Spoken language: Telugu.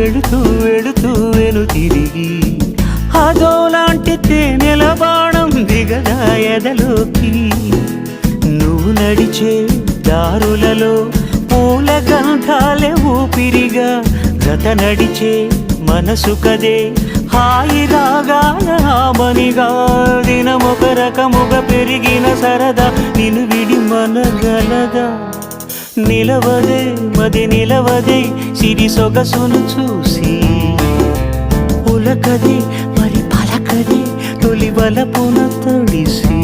వెళుతూ వెళుతూ వెను తిరిగి అదోలాంటి తేనెల బాణం దిగదా ఎదలోకి. నువ్వు నడిచే దారులలో పూల గంధాలే ఊపిరిగా జత నడిచే మనసు కదే హాయి రాగాల ఆమనిగా. దినమొక రకముగా పెరిగిన సరదా నిన్ను విడి మనగలదా. నిలవదే మది నిలవదే సిరి సొగసును చూసి, ఉలకదే మరి పలకదే తొలి వలపున తడిసి.